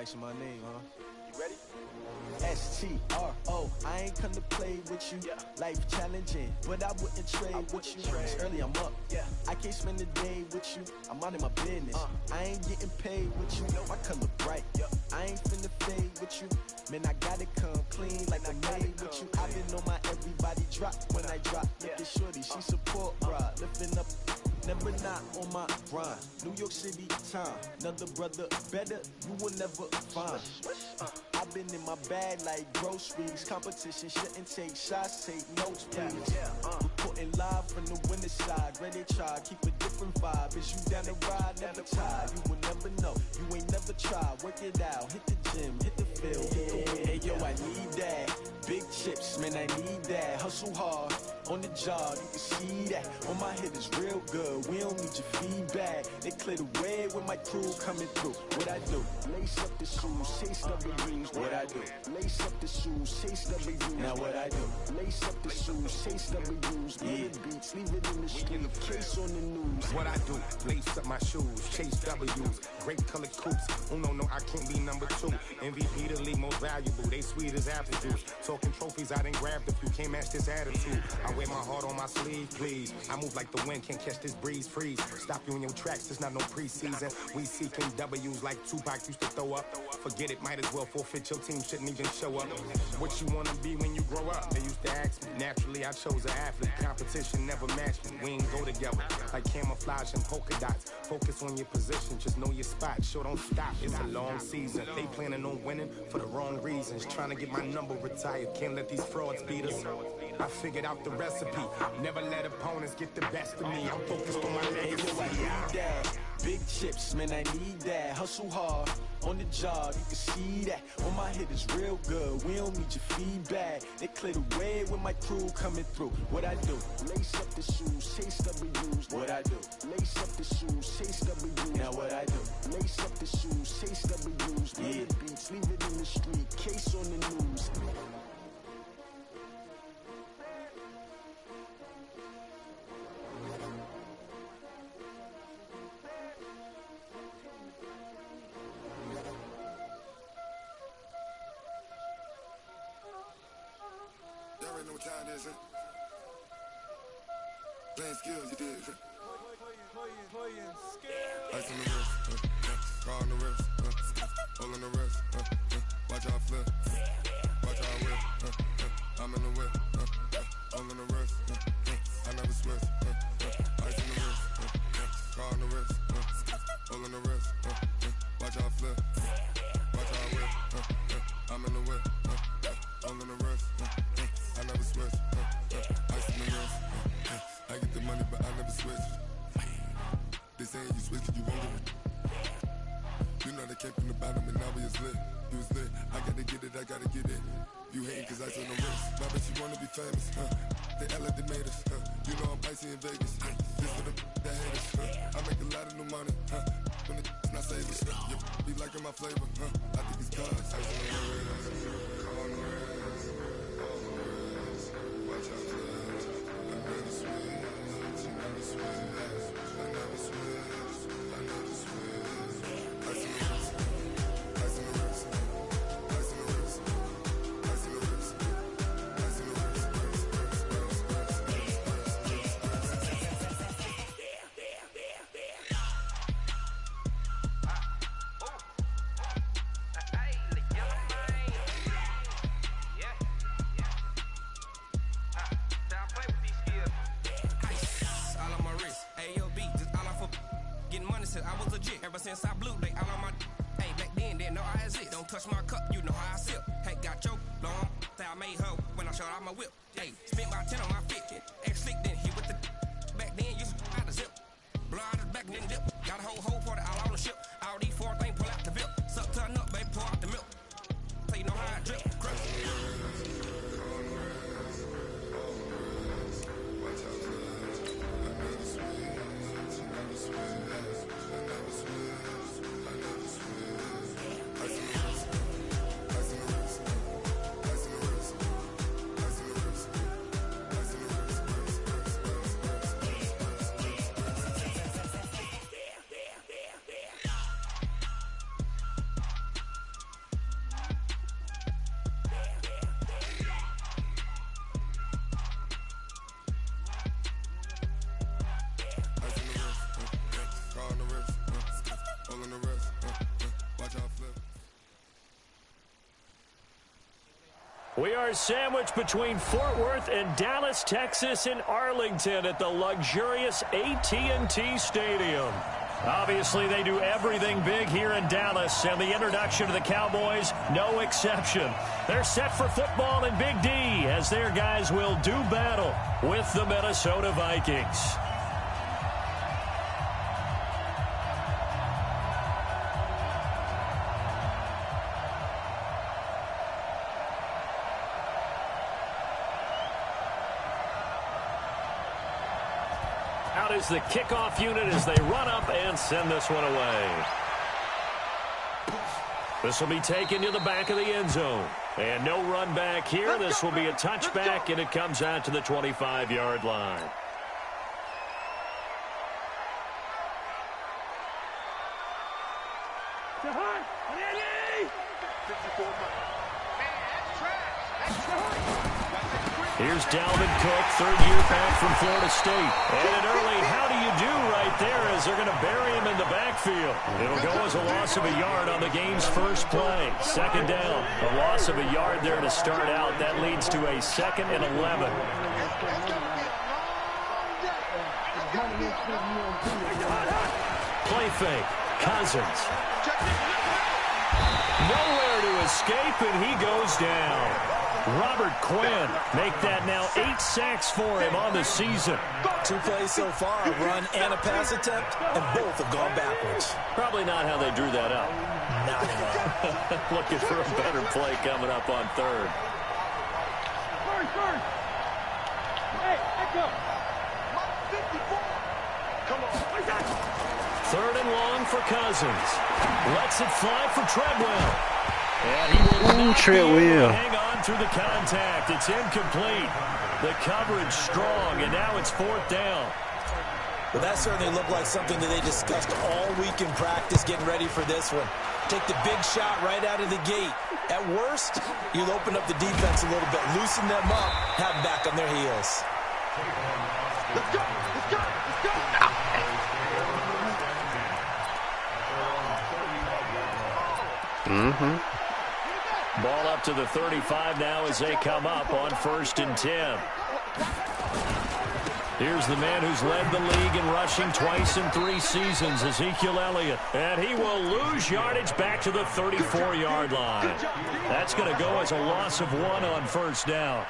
Thanks for my name, huh? You ready? STRO, I ain't come to play with you. Life challenging, but I wouldn't trade with you. It's early, I'm up. I can't spend the day with you. I'm out of my business. I ain't getting paid with you. My color bright. I ain't finna fade with you. Man, I gotta come clean like I made with you. I been on my everybody drop when I drop. Look at shorty, she support ride. Lifting up, never not on my grind. New York City time, another brother better you will never find. I've been in my bag like groceries. Competition shouldn't take shots, take notes, please. Reporting live from the winter side. Ready to try, keep a different vibe. Is you down the ride, never tired. You will never know, you ain't never tried. Work it out, hit the gym, hit the field, hit the wind. Hey yo, I need that. Big chips, man, I need that. Hustle hard, on the job, you can see that. On my head is real good, we don't need your feedback. They clear the way with my crew coming through. What I do? Lace up the shoes, chase W's. What I do? Lace up the shoes, chase W's. Now what I do? Lace up the shoes, chase W's. Yeah, beats, leave it in the street, case on the news. What I do? Lace up my shoes, chase W's. Great colored coops. Oh no, I can't be number 2. MVP the league most valuable. They sweet as apple juice. Talking trophies, I done grabbed a few. Can't match this attitude. I wear my heart on my sleeve, please. I move like the wind, can't catch this breeze, freeze. Stop you in your tracks, it's not no preseason. We seeking W's like Tupac used to throw up. Forget it, might as well forfeit. Your team shouldn't even show up. What you wanna be when you grow up? They used to ask me. Naturally, I chose an athlete. Competition never matched me. We ain't go together like camouflage and polka dots. Focus on your position, just know your spot. Sure, don't stop. It's a long season. They planning on winning for the wrong reasons. Trying to get my number retired. Can't let these frauds beat us. I figured out the recipe. Never let opponents get the best of me. I'm focused on my legacy. I need that. Big chips, man, I need that. Hustle hard, on the job, you can see that. On my head is real good, we don't need your feedback. They clear the way with my crew coming through. What I do? Lace up the shoes, chase W's. What I do? Lace up the shoes, chase W's. Now what I do? Lace up the shoes, chase W's. Yeah, beats, leave it in the street, case on the news. Know what time it is, playing skills, you did, Playing skills. Ice on the wrist, car on the wrist, hole in the wrist, watch how I flip, watch how I whip, I'm in the whip, hole in the wrist, I never switch, ice on the wrist, car on the wrist, hole in the wrist, watch how I flip, watch how I whip, I'm in the whip, hole in the wrist, I never switch, ice in the wrist, I get the money but I never switch. They saying you switch 'cause you won't get it. You know they came from the bottom and now we is lit. You was lit, I gotta get it, I gotta get it. You hating 'cause ice on the wrist. My bitch, you wanna be famous, They act like they made us, You know I'm icy in Vegas, This for the that hate us, I make a lot of new money, When the not saving, You be liking my flavor, I think it's cause ice on the wrist, on the wrist, on the wrist. Watch out, clutch, I never switch, I never switch, I never switch, I never switch. Ice in the wrist, ice in the wrist, ice in the wrist, ice in the wrist, ice in the wrist, I was legit ever since I blew they all on my. Hey, back then didn't know I exist. Don't touch my cup, you know how I sip. Hey, got your long. I made her when I showed out my whip. Hey, spent about 10 on my 50. Ex slick then hit with the. Back then used to out the zip. Blow out his back then dip. Got a whole hole for the all on the ship. All these 4 things pull out the VIP. Suck turn up, baby, pour out the milk. So you know how I drip. Crush. We are sandwiched between Fort Worth and Dallas, Texas in Arlington at the luxurious AT&T Stadium. Obviously, they do everything big here in Dallas, and the introduction to the Cowboys, no exception. They're set for football in Big D as their guys will do battle with the Minnesota Vikings. Out is the kickoff unit as they run up and send this one away. This will be taken to the back of the end zone. And no run back here. This will be a touchback, and it comes out to the 25-yard line. Here's Dalvin Cook, third year back from Florida State. And an early how do you do right there as they're going to bury him in the backfield. It'll go as a loss of a yard on the game's first play. Second down. A loss of a yard there to start out. That leads to a 2nd and 11. Play fake. Cousins. Nowhere to escape, and he goes down. Robert Quinn make that now 8 sacks for him on the season. 2 plays so far, a run and a pass attempt, and both have gone backwards. Probably not how they drew that up. Not at all. Looking for a better play coming up on third. Third and long for Cousins. Lets it fly for Treadwell. And he will not be able to hang on through the contact. It's incomplete. The coverage strong, and now it's 4th down. Well, that certainly looked like something that they discussed all week in practice, getting ready for this one. Take the big shot right out of the gate. At worst, you'll open up the defense a little bit, loosen them up, have them back on their heels. Let's go! Let's go! Let's go! Ball up to the 35 now as they come up on 1st and 10. Here's the man who's led the league in rushing twice in 3 seasons, Ezekiel Elliott. And he will lose yardage back to the 34-yard line. That's going to go as a loss of 1 on 1st down.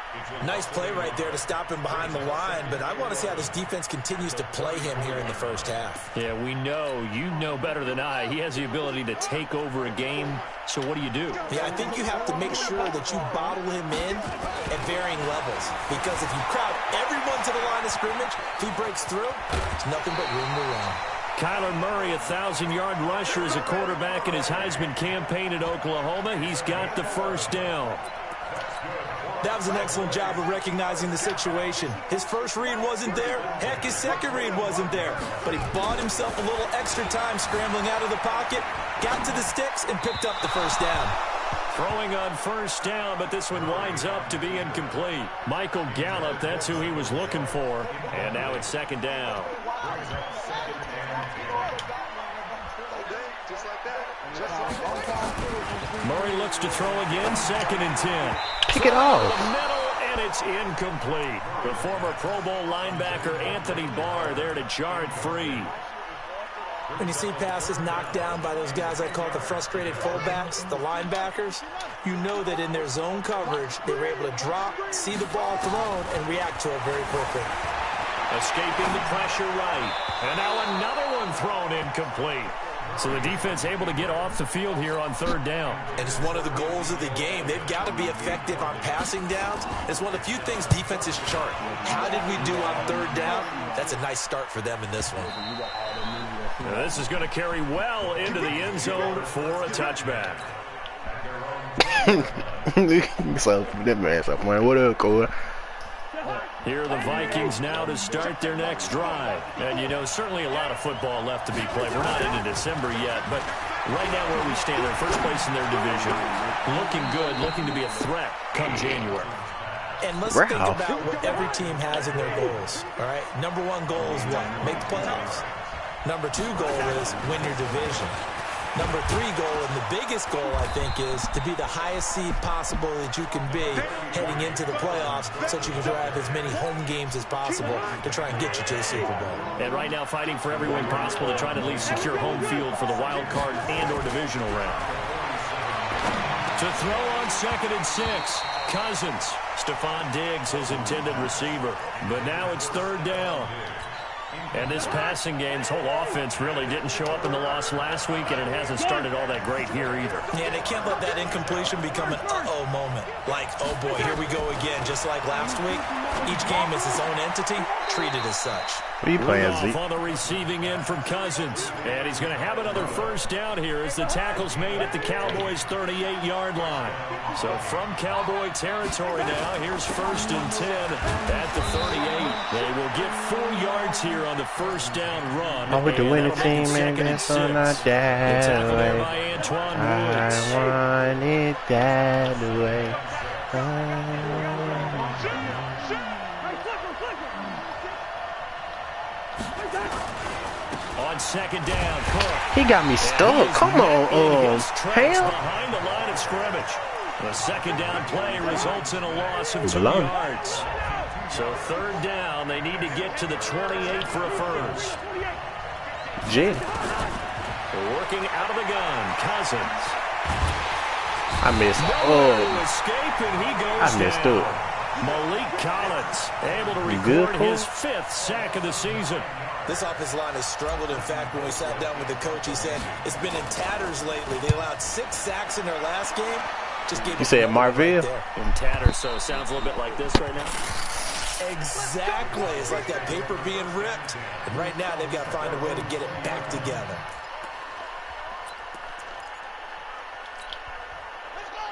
Nice play right there to stop him behind the line, but I want to see how this defense continues to play him here in the first half. Yeah, we know. You know better than I. He has the ability to take over a game. So what do you do? Yeah, I think you have to make sure that you bottle him in at varying levels. Because if you crowd everyone to the line of scrimmage, if he breaks through, there's nothing but room to run. Kyler Murray, a 1,000-yard rusher as a quarterback in his Heisman campaign at Oklahoma. He's got the 1st down. That was an excellent job of recognizing the situation. His first read wasn't there. Heck, his second read wasn't there. But he bought himself a little extra time scrambling out of the pocket, got to the sticks, and picked up the 1st down. Throwing on 1st down, but this one winds up to be incomplete. Michael Gallup, that's who he was looking for. And now it's 2nd down. Murray looks to throw again, 2nd and 10. Kick it off. The middle, and it's incomplete. The former Pro Bowl linebacker Anthony Barr there to jar it free. When you see passes knocked down by those guys I call the frustrated fullbacks, the linebackers, you know that in their zone coverage, they were able to drop, see the ball thrown, and react to it very quickly. Escaping the pressure right. And now another one thrown incomplete. So the defense able to get off the field here on 3rd down. And it's one of the goals of the game. They've got to be effective on passing downs. It's one of the few things defenses chart. How did we do on 3rd down? That's a nice start for them in this one. Now this is going to carry well into the end zone for a touchback. So that man's up, man. What up, Cole? Here are the Vikings now to start their next drive. And, you know, certainly a lot of football left to be played. We're not into December yet, but right now where we stand, they're first place in their division. Looking good, looking to be a threat come January. And let's think about what every team has in their goals, all right? Number 1 goal is what? Make the playoffs. Number 2 goal is win your division. Number 3 goal, and the biggest goal, I think, is to be the highest seed possible that you can be heading into the playoffs so that you can have as many home games as possible to try and get you to the Super Bowl. And right now fighting for every win possible to try to at least secure home field for the wild card and or divisional round. To throw on 2nd and 6, Cousins. Stephon Diggs, his intended receiver. But now it's 3rd down. And this passing game's whole offense really didn't show up in the loss last week, and it hasn't started all that great here either. Yeah, they can't let that incompletion become an uh-oh moment. Like, oh boy, here we go again. Just like last week, each game is its own entity, treated as such. What are you playing, Zeke? On the receiving end from Cousins. And he's going to have another 1st down here as the tackle's made at the Cowboys' 38-yard line. So from Cowboy territory now, here's 1st and 10 at the 38. They will get 4 yards here on the 1st down run. Oh, with the winning team, man, that's on our that way. I want it that way. On 2nd down, Cook. He got me stuck. Come on, hell. Behind the line of scrimmage. The 2nd down play results in a loss of 2 yards. So 3rd down, they need to get to the 28 for a 1st. Jim. Working out of the gun, Cousins. I missed. Escaping, he goes I missed down. it. Malik Collins able to record his 5th sack of the season. This offensive line has struggled. In fact, when we sat down with the coach, he said it's been in tatters lately. They allowed 6 sacks in their last game. Just gave you said Marville? In tatters, so it sounds a little bit like this right now. Exactly. It's like that paper being ripped. And right now, they've got to find a way to get it back together.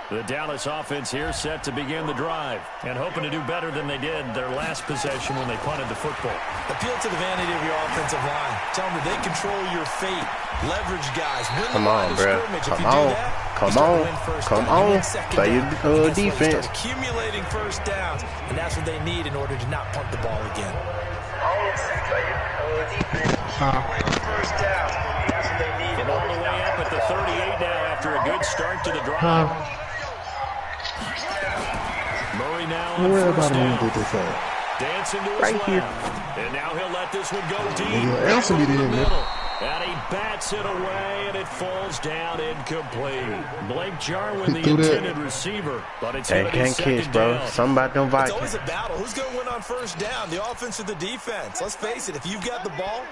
The Dallas offense here set to begin the drive and hoping to do better than they did their last possession when they punted the football. Appeal to the vanity of your offensive line. Tell them that they control your fate. Leverage guys. Win Come the on, bro. Come on. Come on. Play your defense. Start accumulating 1st downs, and that's what they need in order to not punt the ball again. First down. That's what they need in all order the to way up at the 38 now after a good start to the drive. Murray now on 1st down. Dancing to his left. And now he'll let this one go deep. And he bats it away, and it falls down incomplete. Blake Jarwin, the intended receiver, but it's going to be 2nd down. Something about them Vikings. It's always a battle. Who's going to win on 1st down, the offense or the defense? Let's face it, if you've got the ball,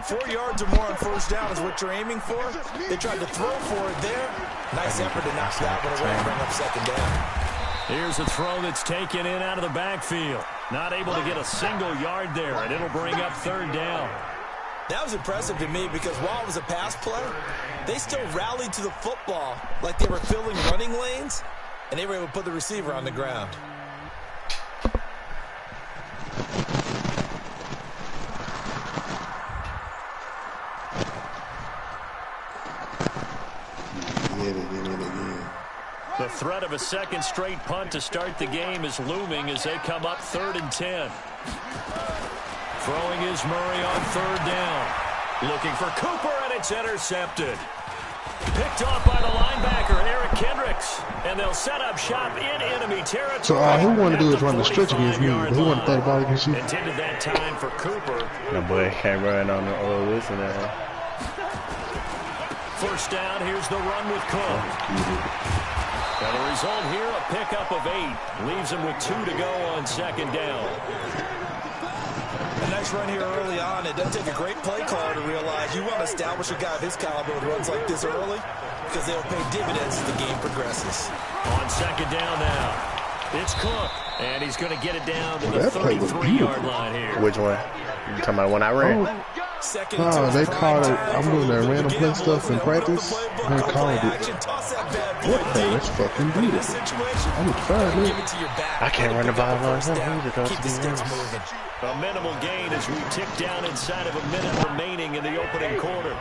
4 yards or more on 1st down is what you're aiming for. They tried to throw for it there. Nice effort to knock that one away and bring up 2nd down. Here's a throw that's taken in out of the backfield. Not able to get a single yard there, and it'll bring up 3rd down. That was impressive to me because while it was a pass play, they still rallied to the football like they were filling running lanes, and they were able to put the receiver on the ground. The threat of a 2nd straight punt to start the game is looming as they come up 3rd and 10. Throwing is Murray on 3rd down. Looking for Cooper, and it's intercepted. Picked off by the linebacker, Eric Kendricks. And they'll set up shop in enemy territory. So all he wanted to do is run the stretch against me. But he wanted to throw the ball against you. Intended that time for Cooper. No boy can't run on the old listen there. 1st down, here's the run with Cook. And the result here, a pickup of 8. Leaves him with 2 to go on 2nd down. A nice run here early on. It doesn't take a great play caller to realize you want to establish a guy of his caliber with runs like this early because they'll pay dividends as the game progresses. On 2nd down now, it's Cook. And he's going to get it down to the 33-yard line here. Which one? You talking about when I ran? Oh, they called it. I'm doing that random play stuff in practice. They called it. What the? Let's fucking do this. I'm trying it. I can't run the ball on him either. A minimal gain as we tick down inside of a minute remaining in the opening quarter.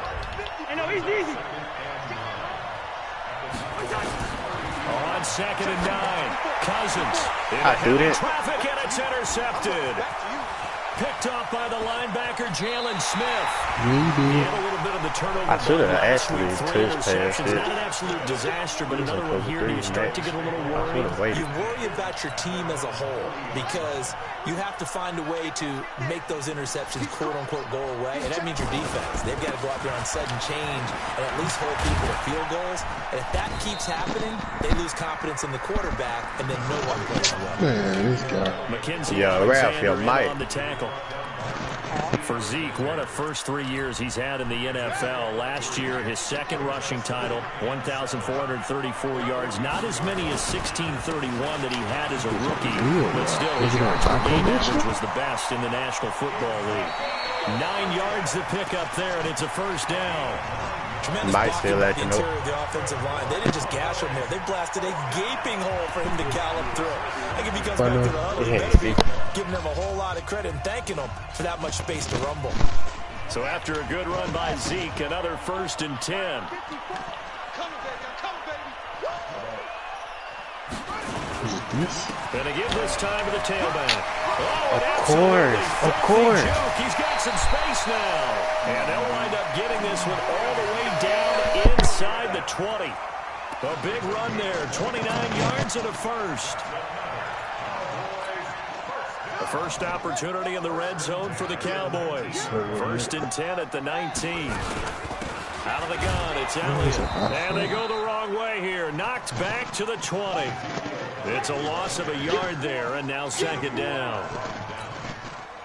On 2nd and 9, Cousins. I do that. Traffic, and it's intercepted. picked off by the linebacker, Jalen Smith. Maybe. He had a little bit of the turnover. I should have actually three touched interceptions. past it. Not an absolute disaster, but another one here. Do you start to get a little worried? You worry about your team as a whole because you have to find a way to make those interceptions, quote-unquote, go away, and that means your defense. They've got to go out there on sudden change and at least hold people to field goals. And if that keeps happening, they lose confidence in the quarterback, and then no one plays well. Man, this guy. McKenzie on the tackle. For Zeke, what a first 3 years he's had in the NFL. Last year, his second rushing title, 1,434 yards. Not as many as 1,631 that he had as a rookie, but still his yards per game average was the best in the National Football League. 9 yards to pick up there, and it's a first down. Tremendous blocking by the interior of the offensive line. They didn't just gash him there. They blasted a gaping hole for him to gallop through. I think if he comes back to the huddle, he better be giving them a whole lot of credit and thanking them for that much space to rumble. So after a good run by Zeke, another 1st and 10. Gonna give this time to the tailback. Oh, of course. He's got some space now. And they'll wind up getting this one all the way down inside the 20. A big run there, 29 yards and a first. The first opportunity in the red zone for the Cowboys. 1st and 10 at the 19. Out of the gun, it's Elliott. And they go the wrong way here. Knocked back to the 20. It's a loss of a yard there, and now 2nd down.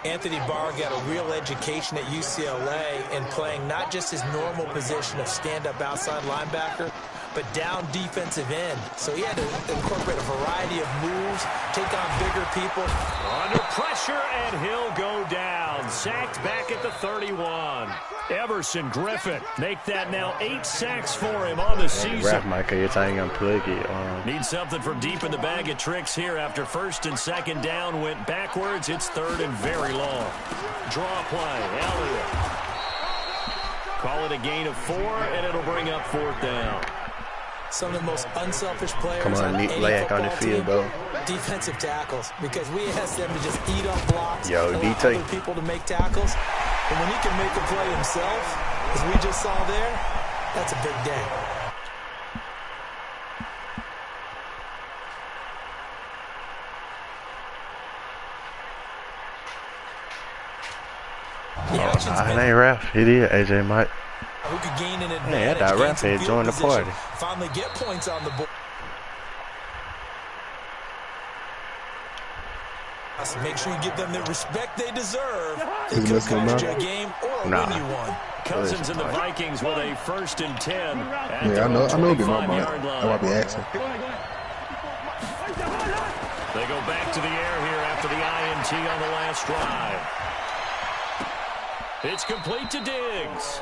Anthony Barr got a real education at UCLA in playing not just his normal position of stand-up outside linebacker, but down defensive end. So he had to incorporate a variety of moves, take on bigger people. Under pressure, and he'll go down. Sacked back at the 31. Everson Griffin make that now 8 sacks for him on the season. Need something from deep in the bag of tricks here after 1st and 2nd down went backwards. It's 3rd and very long. Draw play, Elliott. Call it a gain of 4, and it'll bring up 4th down. Some of the most unselfish players on any football on the field, team, defensive tackles, because we ask them to just eat up blocks, allow other people to make tackles. And when he can make a play himself, as we just saw there, that's a big day. It ain't ref. It is AJ Mike. Who could gain an advantage, that ref had joined the party. Finally get points on the board. Make sure you give them the respect they deserve. It could cost you a game or win you one. Cousins and the Vikings with a 1st and 10. Yeah, I know get my mind. I might be asking. They go back to the air here after the INT on the last drive. It's complete to Diggs.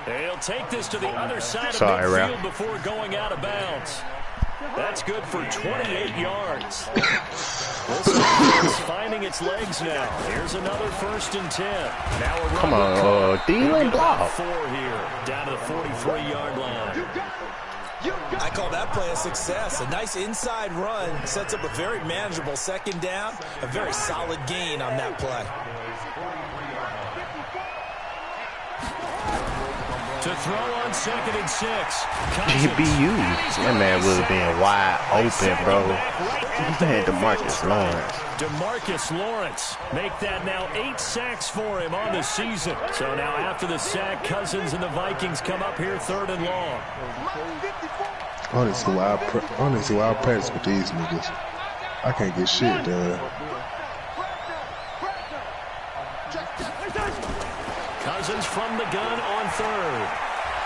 They'll take this to the other side of midfield before going out of bounds. That's good for 28 yards. This is finding its legs now. Here's another 1st and 10. Now a run. Come on, Dylan block. 4 here, down to the 43-yard line. I call that play a success. A nice inside run sets up a very manageable 2nd down. A very solid gain on that play. To throw on 2nd and 6. GBU. That man would have been wide open, bro. Man, DeMarcus Lawrence. DeMarcus Lawrence make that now 8 sacks for him on the season. So now after the sack, Cousins and the Vikings come up here 3rd and long. Honestly, I practice with these niggas. I can't get shit done. Cousins from the gun on 3rd.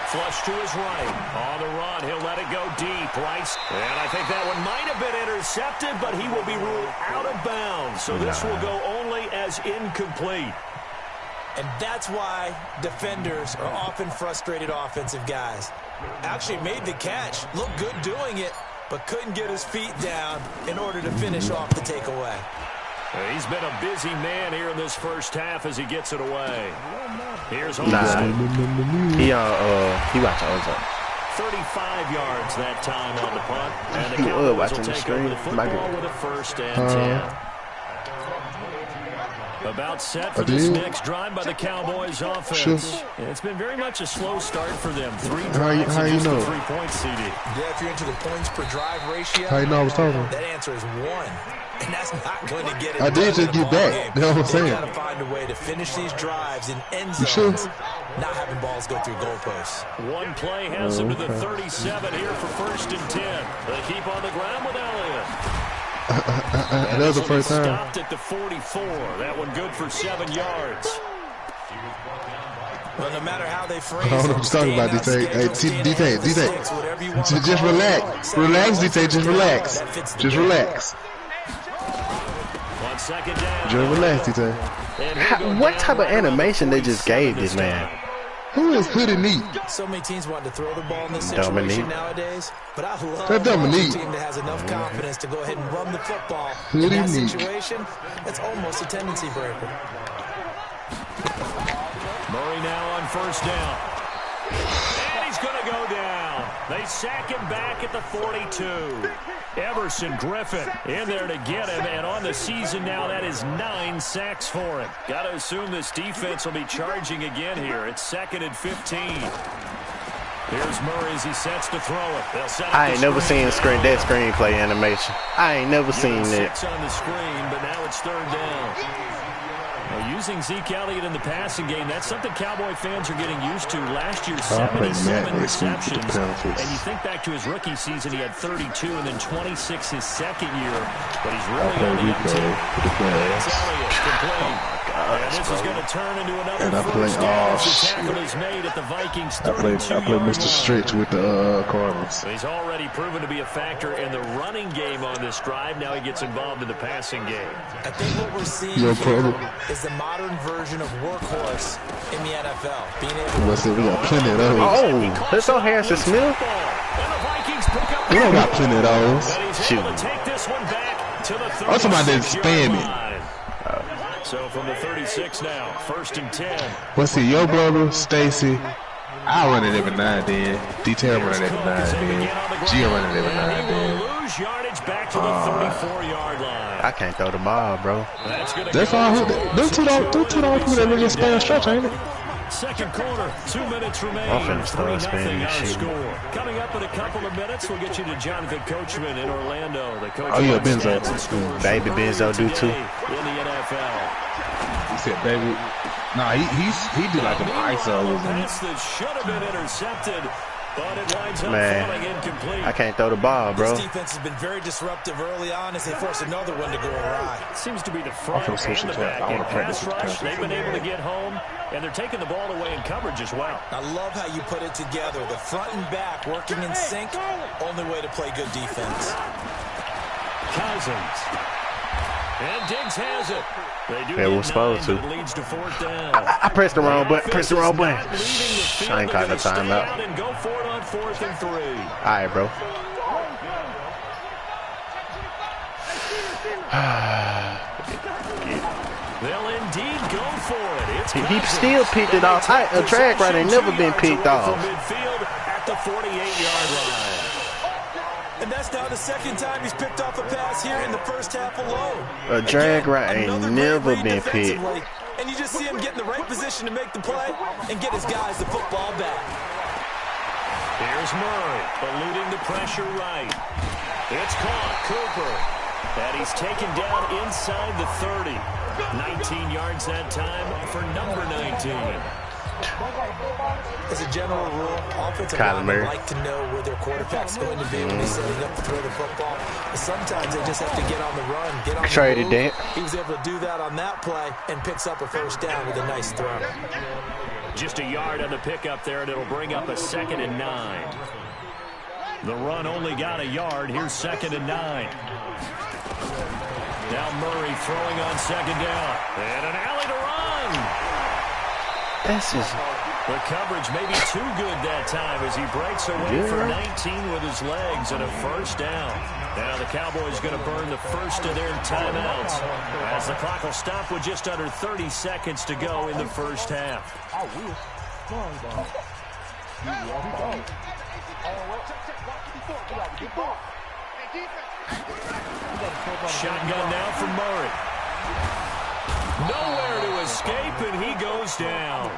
Flush to his right. On the run, he'll let it go deep. Right. And I think that one might have been intercepted, but he will be ruled out of bounds. So this will go only as incomplete. And that's why defenders are often frustrated offensive guys. Actually made the catch. Looked good doing it, but couldn't get his feet down in order to finish off the takeaway. He's been a busy man here in this first half as he gets it away. Here's He watching Ozark. 35 yards that time on the punt. And the He Cowboys watching will the take screen. over the football with a 1st and 10. About set for this next drive by the Cowboys offense. Sure. It's been very much a slow start for them. 3 drives and just a 3 points, CD. Yeah, if you're into the points per drive ratio, how you know I was talking? That answer is 1. And that's not going to get it. I did just get back. That's what I'm saying. You got to find a way to finish these drives in end zones, not having balls go through goalposts. One play has them to the 37 here for 1st and 10. They keep on the ground with Elliott. That was the first time. Stopped at the 44. That one good for 7 yards. Well, no matter how they phrase I don't know what you're talking about, DT. Hey, DT. Just relax. Relax, DT. Just relax. Just relax. On 2nd down. Just relax, DT. What type of animation they just gave this man? Who is Hoodie Neat? So many teams want to throw the ball in this situation nowadays, but I love that a team that has enough confidence to go ahead and run the football. In that situation, it's almost a tendency breaker. Murray now on 1st down. And he's going to go down. They sack him back at the 42. Everson Griffin in there to get him, and on the season now, that is 9 sacks for him. Got to assume this defense will be charging again here. It's 2nd and 15. Here's Murray as he sets to throw it. I ain't never seen that screenplay animation. I ain't never seen that. 6 on the screen, but now it's 3rd down. Using Zeke Elliott in the passing game, that's something Cowboy fans are getting used to. Last year, 77 receptions. And you think back to his rookie season, he had 32 and then 26 his 2nd year. But he's really only up 2. Elliott complete. And this is going to turn into another first down as the tackle is made at the Vikings 32 I played Mr. Stretch with the Cardinals. He's already proven to be a factor in the running game on this drive. Now he gets involved in the passing game. I think what we're seeing here is the modern version of workhorse in the NFL. Being able to we got plenty of those. Oh, that's on Harrison Smith. We don't got plenty of those. Shoot. I'm talking about that spam it. So from the 36 now, 1st and 10. What's it, your brother, Stacy? I run it every now and then. Detail run it every now and then. G run it every now and then. Lose yardage back to the 34-yard line. I can't throw the ball, bro. That's all. Them two dollars for that little span stretch, ain't it? 2nd quarter, 2 minutes remain. 3-0 our score. Coming up in a couple of minutes, we'll get you to Jonathan Coachman in Orlando. The coach Benzo. Baby Benzo do too. In the NFL. He said, baby. Nah, he did like an ISO. Pass that should have been intercepted. But it winds up falling incomplete. I can't throw the ball, bro. This defense has been very disruptive early on as they force another one to go awry. It seems to be the front and the back. In pass rush, they've been able to get home, and they're taking the ball away in coverage as well. I love how you put it together. The front and back working in sync. Only way to play good defense. Cousins. And Diggs has it. They were supposed to. Leads to 4th down. I pressed the wrong button. I ain't got no timeout. And go for it on 4th and 3. All right, bro. They'll indeed go for it. He still picked it off. A drag right ain't never been picked off. Midfield at the 48-yard line. And that's now the 2nd time he's picked off a pass here in the 1st half alone. A drag right ain't never been picked. And you just see him get in the right position to make the play and get his guys the football back. Here's Murray, eluding the pressure right. It's caught, Cooper. And he's taken down inside the 30. 19 yards that time for number 19. As a general rule, offensive linemen like to know where their quarterback's going to be when they're setting up to throw the football. But sometimes they just have to get on the run, get on the move. He was able to do that on that play and picks up a 1st down with a nice throw. Just a yard on the pickup there, and it'll bring up a 2nd and 9. The run only got a yard. Here's 2nd and 9. Now Murray throwing on 2nd down. And an alley to run. This is... The coverage may be too good that time as he breaks away for 19 with his legs and a 1st down. Now the Cowboys going to burn the first of their timeouts as the clock will stop with just under 30 seconds to go in the 1st half. Shotgun now from Murray. Nowhere escape, and he goes down.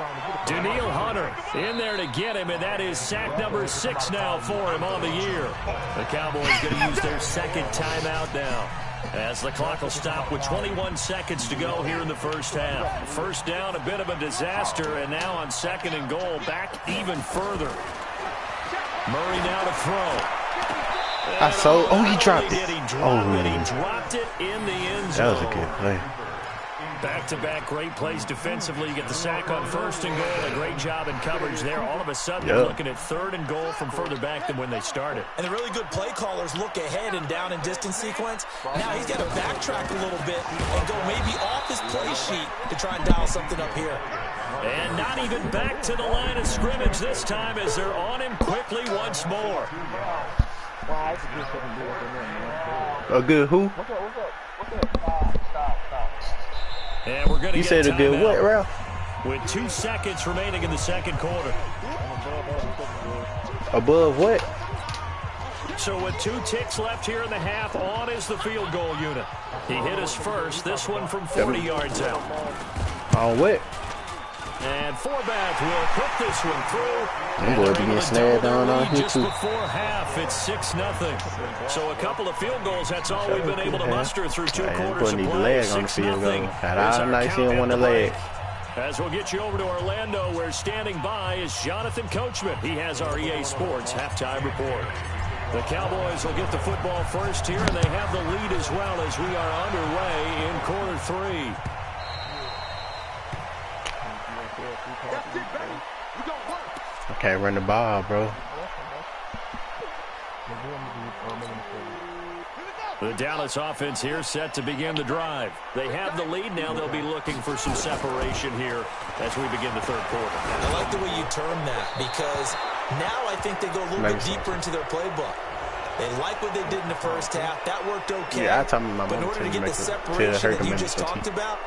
Daniil Hunter in there to get him, and that is sack number 6 now for him on the year. The Cowboys going to use their second timeout now, as the clock will stop with 21 seconds to go here in the first half. First down, a bit of a disaster, and now on 2nd and goal, back even further. Murray now to throw. He dropped it. He dropped it in the end zone. That was a good play. Back-to-back great plays defensively. You get the sack on 1st and goal. A great job in coverage there. All of a sudden, they're looking at 3rd and goal from further back than when they started. And the really good play callers look ahead and down and distance sequence. Now he's got to backtrack a little bit and go maybe off his play sheet to try and dial something up here. And not even back to the line of scrimmage this time as they're on him quickly once more. A good who? And we're going to You said a good what, Ralph? With 2 seconds remaining in the 2nd quarter. Above what? So with 2 ticks left here in the half, on is the field goal unit. He hit his first, this one from 40 yards out. On what? And Forbath will put this one through. I'm going to be getting snagged on here just too. Before half, it's 6-0. So a couple of field goals, that's all we've been able to muster through 2 quarters of play. 6-0. Had all nice in one of the leg. As we'll get you over to Orlando, where standing by is Jonathan Coachman. He has our EA Sports halftime report. The Cowboys will get the football first here, and they have the lead as well as we are underway in quarter 3. I can't run the ball, bro. The Dallas offense here set to begin the drive. They have the lead now. They'll be looking for some separation here as we begin the 3rd quarter. I like the way you term that, because now I think they go a little bit deeper into their playbook. They like what they did in the first half. That worked okay. Yeah, I told my but in mom order to get the separation that you just talked about,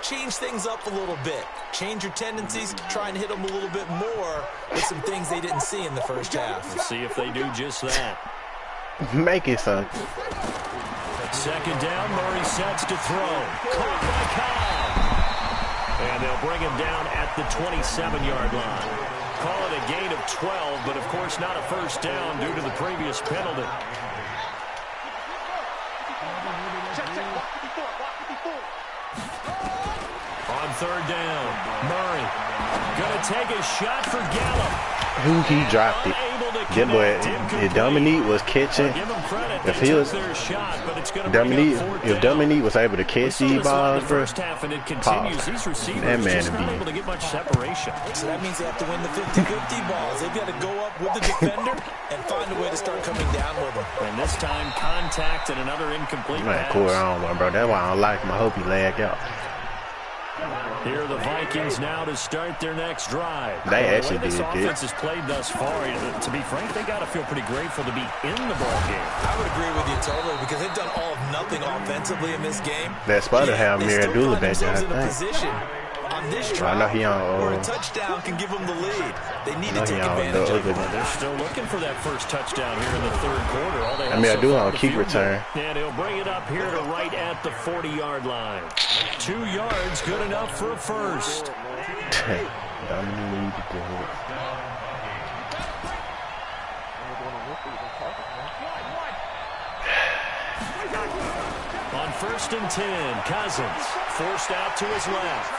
change things up a little bit. Change your tendencies. Try and hit them a little bit more with some things they didn't see in the first half. We'll see if they do just that. Make it, son. 2nd down, Murray sets to throw. Caught by Cobb. And they'll bring him down at the 27-yard line. Call it a gain of 12, but of course not a first down due to the previous penalty. On 3rd down, Murray gonna take a shot for Gallup. He dropped it. That boy, if Dominique was catching, if he was, if Dominique was able to catch these balls, bro, that man would be. Able to get much separation. So that means they have to win the 50-50 balls. They've got to go up with the defender and find a way to start coming down with them. And this time, contact and another incomplete pass. Cool on, bro. That's why I don't like him. I hope he lag out. Here are the Vikings now to start their next drive. They actually did this good. offense has played thus far, to be frank, they got to feel pretty grateful to be in the ball game. I would agree with you totally, because they've done all of nothing offensively in this game. That's supposed to have Miradula back there, I think. On this drive, where a touchdown can give them the lead. They need to take advantage of it. They're still looking for that first touchdown here in the 3rd quarter. All they have I do on keep return. And he'll bring it up here to right at the 40-yard line. 2 yards, good enough for a first. On 1st and 10, Cousins forced out to his left.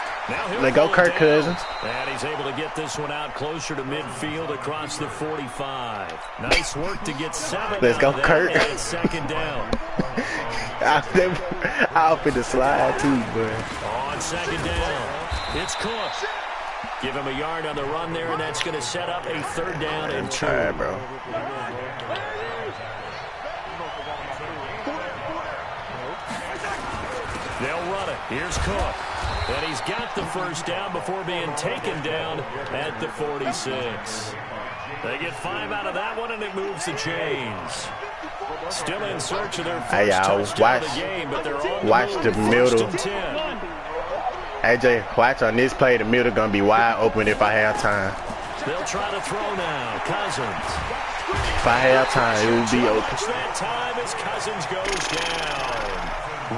Let go, Kirk Cousins. And he's able to get this one out closer to midfield across the 45. Nice work to get 7. Let's go, Kirk. And it's 2nd down. I'll fit the slide too, bro. On 2nd down, it's Cook. Give him a yard on the run there, and that's going to set up a 3rd down and 2. All right, bro. They'll run it. Here's Cook. And he's got the first down before being taken down at the 46. They get 5 out of that one, and it moves the chains. Still in search of their first touchdown of the game, but they're on the middle. AJ, watch on this play. The middle gonna be wide open if I have time. They'll try to throw now. Cousins. If I have time, it will be open. That time as Cousins goes down.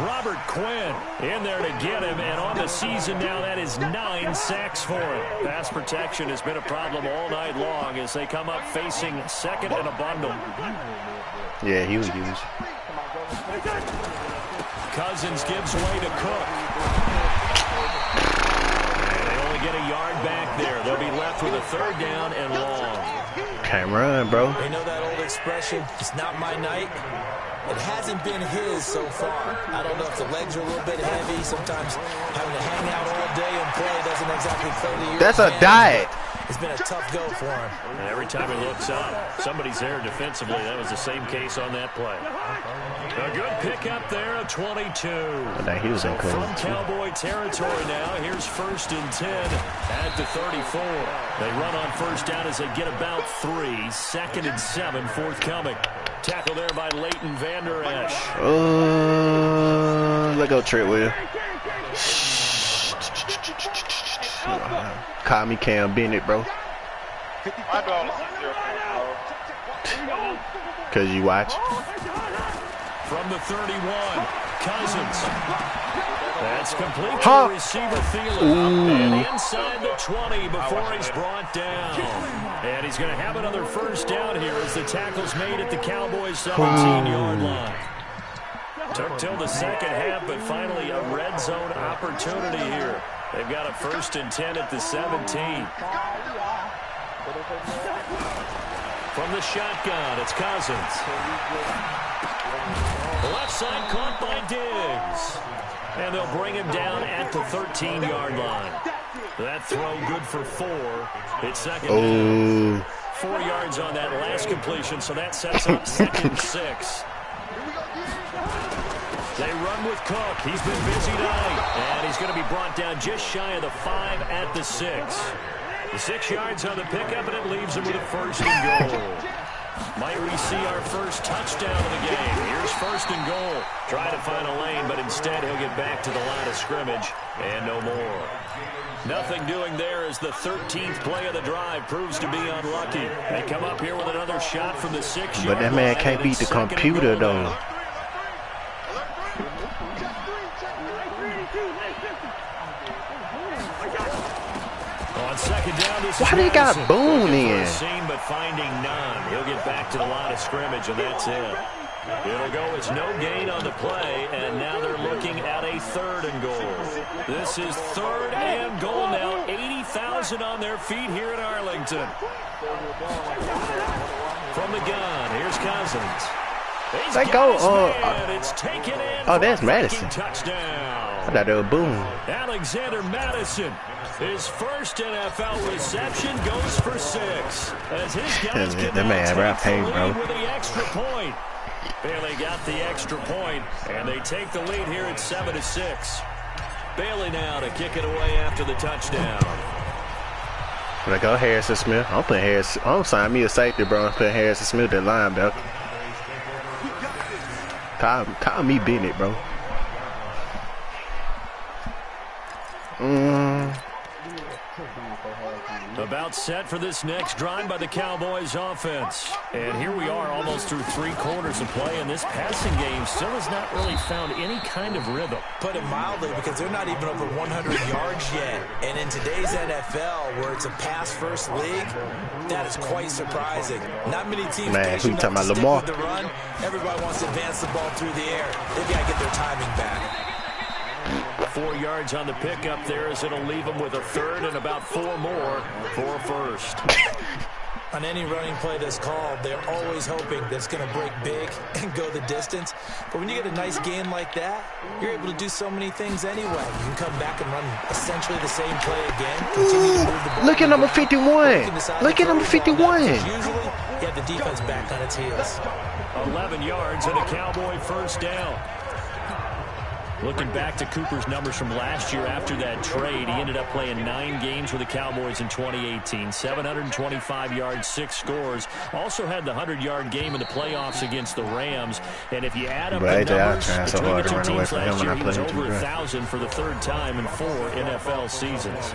Robert Quinn in there to get him, and on the season now, that is 9 sacks for him. Pass protection has been a problem all night long as they come up facing second and a bundle. Yeah, he was huge. Cousins gives way to Cook. And they only get a yard back there. They'll be left with a 3rd down and long. Can't run, bro. You know that old expression, it's not my night? It hasn't been his so far. I don't know if the legs are a little bit heavy. Sometimes having to hang out all day and play doesn't exactly play to your That's a diet. It's been a tough go for him. And every time he looks up, somebody's there defensively. That was the same case on that play. A good pickup there, a 22. He was in From Cowboy territory now, here's 1st and 10 at the 34. They run on 1st down as they get about 3. 2nd and 7 forthcoming. Tackle there by Leighton Vander Esch. Let go, Treadwell. Call me Cam Bennett, bro. Cause you watch. From the 31, Cousins. That's complete to the receiver Thielen. And inside the 20 before he's brought down. And he's going to have another 1st down here as the tackle's made at the Cowboys' 17-yard line. Took till the 2nd half, but finally a red zone opportunity here. They've got a 1st and 10 at the 17. From the shotgun, it's Cousins. Left side caught by Diggs. And they'll bring him down at the 13-yard line. That throw good for 4. It's 2nd down. 4 yards on that last completion, so that sets up 2nd and 6. They run with Cook. He's been busy tonight. And he's going to be brought down just shy of the 5 at the 6. The 6 yards on the pickup, and it leaves him with a 1st and goal. Might we see our first touchdown of the game? Here's 1st and goal. Try to find a lane, but instead he'll get back to the line of scrimmage and no more. Nothing doing there as the 13th play of the drive proves to be unlucky. They come up here with another shot from the 6-yard line. But that man can't beat the computer, though. On 2nd down, this why they got Boone in? But finding none. He'll get back to the line of scrimmage, and that's it. It'll go as no gain on the play, and now they're looking at a 3rd and goal. This is 3rd and goal now. 80,000 on their feet here in Arlington. From the gun, here's Cousins. Let go. It's taken in. That's Madison. Touchdown. I thought they were Boone. Alexander Madison. His first NFL reception goes for 6. As his guys get that man right pain, bro. With the extra point. Bailey got the extra point, and they take the lead here at 7-6. Bailey now to kick it away after the touchdown. Like, go Harrison Smith. I'm putting Harrison. I'm signing me a safety, bro. I'm putting Harrison Smith at linebacker. Call me Bennett, bro. About set for this next drive by the Cowboys offense. And here we are almost through 3 quarters of play, and this passing game still has not really found any kind of rhythm. Put it mildly, because they're not even over 100 yards yet. And in today's NFL, where it's a pass-first league, that is quite surprising. Not many teams who talking about Lamar? with the run. Everybody wants to advance the ball through the air. They've got to get their timing back. 4 yards on the pickup there as it'll leave them with a 3rd and about 4 more for a 1st. On any running play that's called, they're always hoping that it's going to break big and go the distance. But when you get a nice gain like that, you're able to do so many things anyway. You can come back and run essentially the same play again. Continue to move the ball. Look at number 51. Look at number 51. Usually, you have the defense back on its heels. 11 yards and a Cowboy 1st down. Looking back to Cooper's numbers from last year after that trade, he ended up playing 9 games with the Cowboys in 2018. 725 yards, 6 scores. Also had the 100-yard game in the playoffs against the Rams. And if you add up the numbers between the 2 teams last year, he was over 1,000 for the 3rd time in 4 NFL seasons.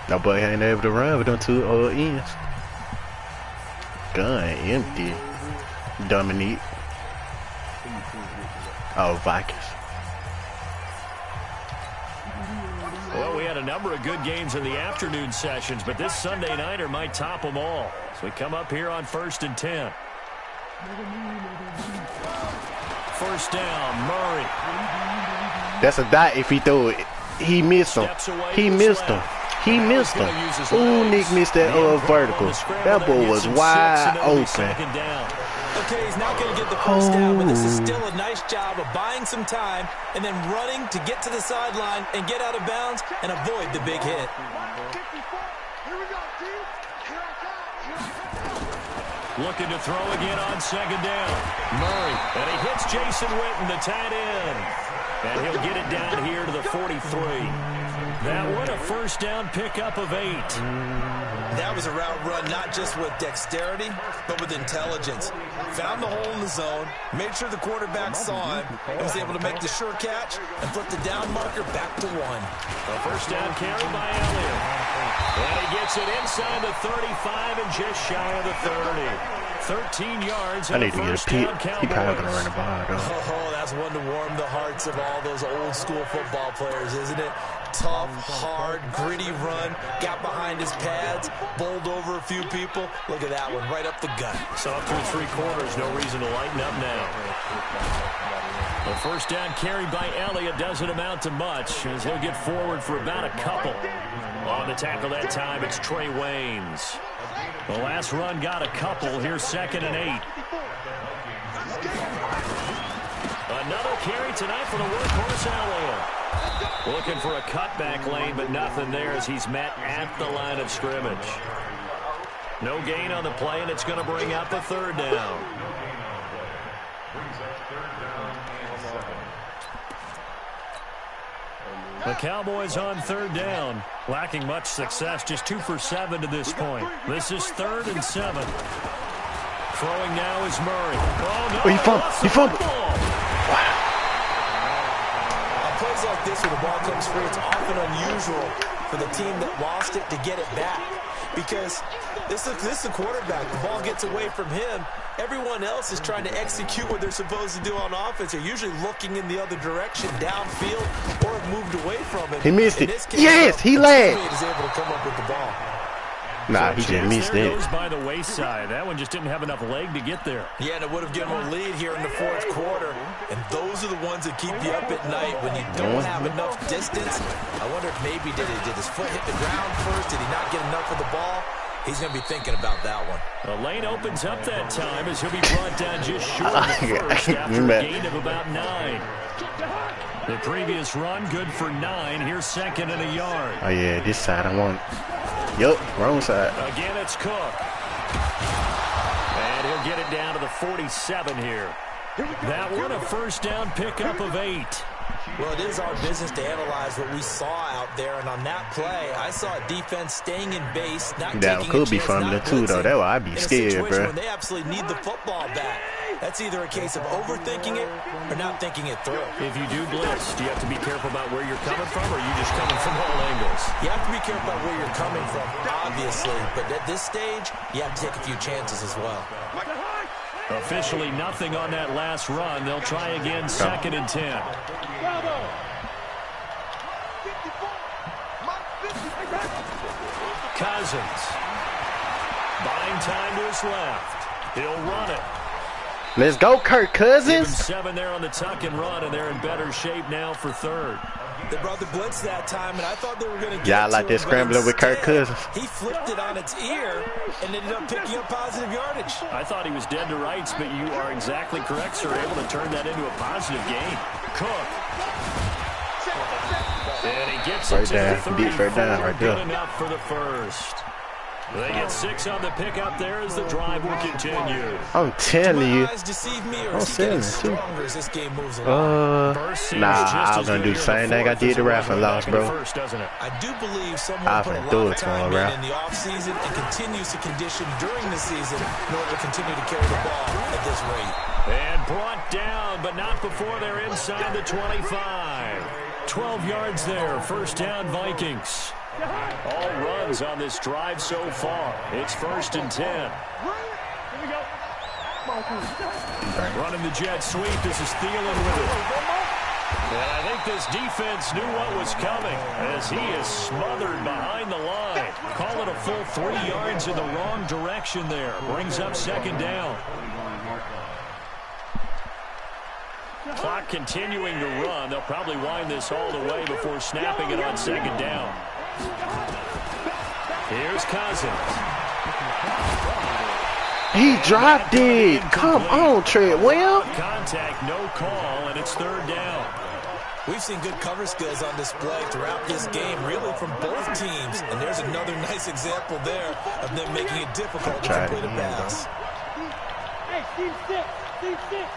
That boy ain't able to run with them 2 ends. Gun empty. Dominique. Oh, Vikings. Well, we had a number of good games in the afternoon sessions, but this Sunday nighter might top them all. So we come up here on 1st and 10. First down, Murray. That's a dot if he threw it. He missed him. He missed him. He missed him. Ooh, Nick missed that vertical. That ball was wide open. Okay, he's not going to get the first down, but this is still a nice job of buying some time and then running to get to the sideline and get out of bounds and avoid the big hit. Looking to throw again on 2nd down. Murray, and he hits Jason Witten, the tight end. And he'll get it down here to the 43. That one a first down pickup of 8. That was a route run not just with dexterity, but with intelligence. Found the hole in the zone, made sure the quarterback saw him, and was able to make the sure catch and flip the down marker back to 1. A first down carry by Elliott. And he gets it inside the 35 and just shy of the 30. 13 yards. I need to get a peek. He probably going to run the ball, though. Oh, that's one to warm the hearts of all those old school football players, isn't it? Tough, hard, gritty run. Got behind his pads, bowled over a few people. Look at that one, right up the gut. So up through 3 quarters, no reason to lighten up now. The first down carry by Elliott doesn't amount to much, as he'll get forward for about a couple. On the tackle that time, it's Trey Waynes. The last run got a couple. Here's 2nd and 8. Another carry tonight for the workhorse Elliott. Looking for a cutback lane, but nothing there as he's met at the line of scrimmage. No gain on the play, and it's going to bring up a 3rd down. The Cowboys on 3rd down. Lacking much success, just 2 for 7 to this point. This is 3rd and 7. Throwing now is Murray. Oh, no. He fumbled. Wow. On plays like this, when the ball comes free, it's often unusual for the team that lost it to get it back. Because this is the quarterback. The ball gets away from him. Everyone else is trying to execute what they're supposed to do on offense. They're usually looking in the other direction, downfield, or have moved away from it. He missed it. Yes, he lagged. Is able to come up with the ball. Nah, he just missed it. Goes by the wayside. That one just didn't have enough leg to get there. Yeah, and it would have given him a lead here in the 4th quarter. And those are the ones that keep you up at night when you don't have enough distance. I wonder if maybe did his foot hit the ground first? Did he not get enough of the ball? He's going to be thinking about that one. The lane opens up that time as he'll be brought down just short of the first after a gain of about 9. The previous run, good for 9. Here's 2nd and a yard. Oh, yeah, this side I want. Yup, wrong side. Again, it's Cook. And he'll get it down to the 47 here. That one a first down pickup of 8. Well, it is our business to analyze what we saw out there, and on that play, I saw a defense staying in base, not that taking could a be chance, fumbling too, though. That would I'd be scared, bro. When they absolutely need the football back. That's either a case of overthinking it or not thinking it through. If you do blitz, do you have to be careful about where you're coming from, or are you just coming from all angles? You have to be careful about where you're coming from, obviously, but at this stage, you have to take a few chances as well. Officially nothing on that last run. They'll try again, 2nd and 10. Cousins. Buying time to his left. He'll run it. Let's go, Kirk Cousins. 7 there on the tuck and run, and they're in better shape now for 3rd. They brought the blitz that time, and I thought they were going to get Yeah, I like that scrambler with Kirk Cousins. He flipped it on its ear and ended up picking up positive yardage. I thought he was dead to rights, but you are exactly correct, sir. Able to turn that into a positive gain. Cook. And he gets it to the 34. Deep third down right there. Good enough for the first. They get 6 on the pickup there as the drive will continue. I'm telling you. I'm saying it too. Nah, I was gonna do the same thing I did to Ralph and lost, bro. I do believe someone put a lot of time in the offseason and continues to condition during the season in order to continue to carry the ball at this rate. And brought down, but not before they're inside the 25. 12 yards there, first down Vikings. All runs on this drive so far. It's 1st and 10. Running the jet sweep. This is Thielen with it. And I think this defense knew what was coming as he is smothered behind the line. Call it a full 3 yards in the wrong direction there. Brings up second down. Clock continuing to run. They'll probably wind this all the way before snapping it on second down. Here's Cousins. He dropped it. Come on, Treadwell. Contact, no call, and it's third down. We've seen good cover skills on display throughout this game, really from both teams. And there's another nice example there of them making it difficult to complete a pass. Hey, Steve 6. Steve 6.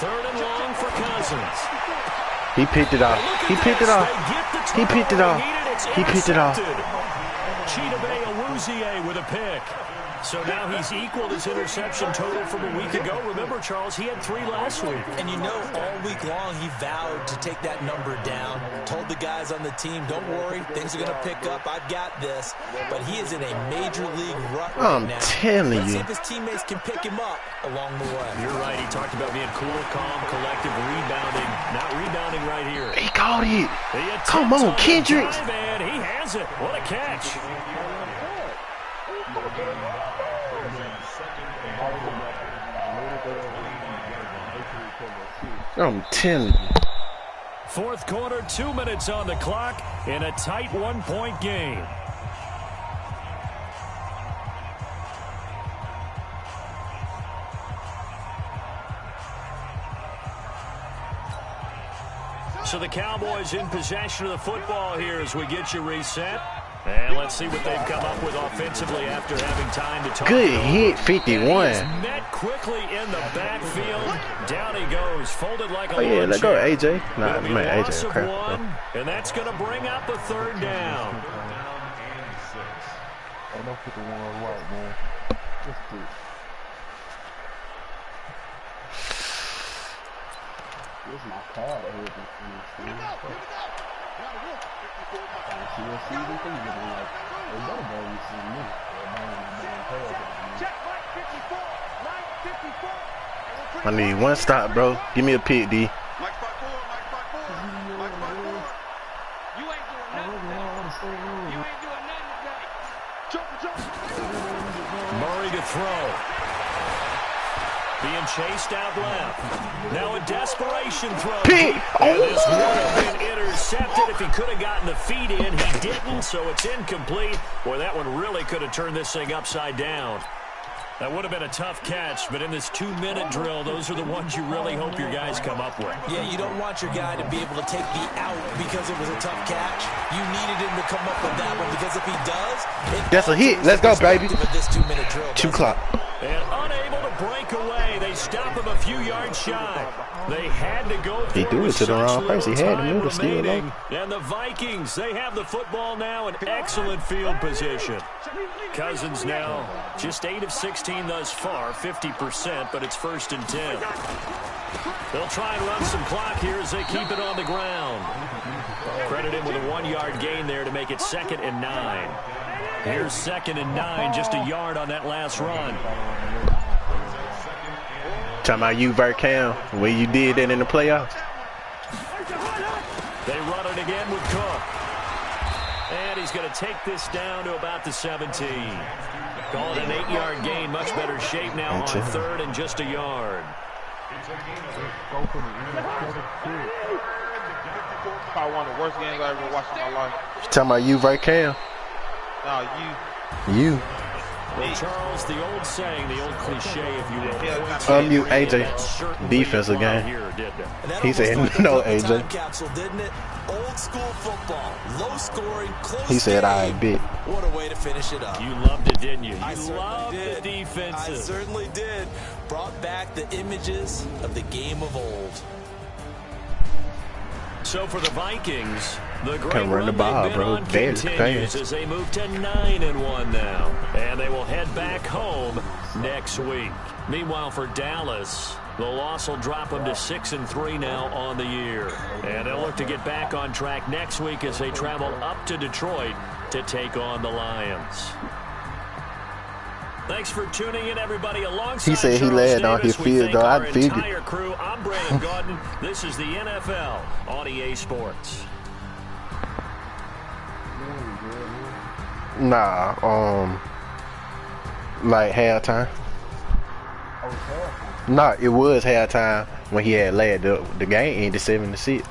Third and long for Cousins. He picked it off. He picked it off. He picked it off. He picked it off. Chidobe Awuzie with a pick. So now he's equaled his interception total from a week ago. Remember, Charles, he had 3 last week. And you know, all week long he vowed to take that number down. Told the guys on the team, don't worry, things are going to pick up. I've got this. But he is in a major league rut right now. I'm telling Let's see you. if his teammates can pick him up along the way. You're right. He talked about being cool, calm, collective, rebounding. Not rebounding right here. He caught it. Come on, Kendricks. And he has it. What a catch. I'm telling you. Fourth quarter, 2 minutes on the clock in a tight 1-point game. So the Cowboys in possession of the football here as we get you reset. And let's see what they've come up with offensively after having time to talk. Good hit, 51. Met quickly in the backfield. Down he goes, folded like a yeah, let go AJ. Nah, man, man, AJ. Crap, One, and that's going to bring up a third down. Don't put the one right, man. Just do it. This is my card. I need one stop, bro. Give me a pick, D. Murray to throw. Being chased out left. Now a desperation throw. Pick. And this would have been intercepted if he could have gotten the feet in. He didn't, so it's incomplete. Boy, that one really could have turned this thing upside down. That would have been a tough catch, but in this 2-minute drill, those are the ones you really hope your guys come up with. Yeah, you don't want your guy to be able to take the out because it was a tough catch. You needed him to come up with that one because if he does, that's a hit. Let's go, baby. This 2-minute drill, 2 o'clock. And unable to break away, they stop him a few yards shy. They had to go through. He threw it to the wrong place. He had to move to steal it. And the Vikings, they have the football now in excellent field position. Cousins now just 8 of 16 thus far, 50%, but it's 1st and 10. They'll try and run some clock here as they keep it on the ground. Credit him with a 1-yard gain there to make it 2nd and 9. Here's 2nd and 9, just a yard on that last run. Talking about you, Vercam, where you did that in the playoffs. They run it again with Cook. And he's going to take this down to about the 17. Call it an 8-yard gain, much better shape now on 3rd and just a yard. Probably one of the worst games I ever watched in my life. You talking about you, Vercam? No, You. Well, Charles, the old saying, the old cliche, if you will. You, AJ. Defensive game. He said, no, AJ. Capsule, didn't it? Old school football, low scoring, close. He said, I bet. What a way to finish it up. You loved it, didn't you? I loved did. the defensive. I certainly did. Brought back the images of the game of old. So for the Vikings, the great Can't run the ball, bro. continues as they move to 9-1 now. And they will head back home next week. Meanwhile, for Dallas, The loss will drop them to 6-3 now on the year. And they'll look to get back on track next week as they travel up to Detroit to take on the Lions. Thanks for tuning in, everybody. Alongside he said he laid on his field goal. I figured. Entire crew. I'm Brandon Gaudin. This is the NFL on EA Sports. Nah, like halftime. Nah, it was halftime when he had led the game ended 7-6.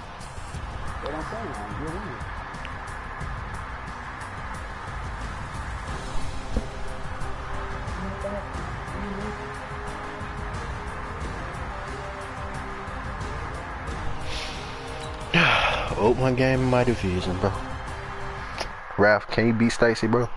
Open one game in my division, bro. Ralph, can you beat Stacy, bro?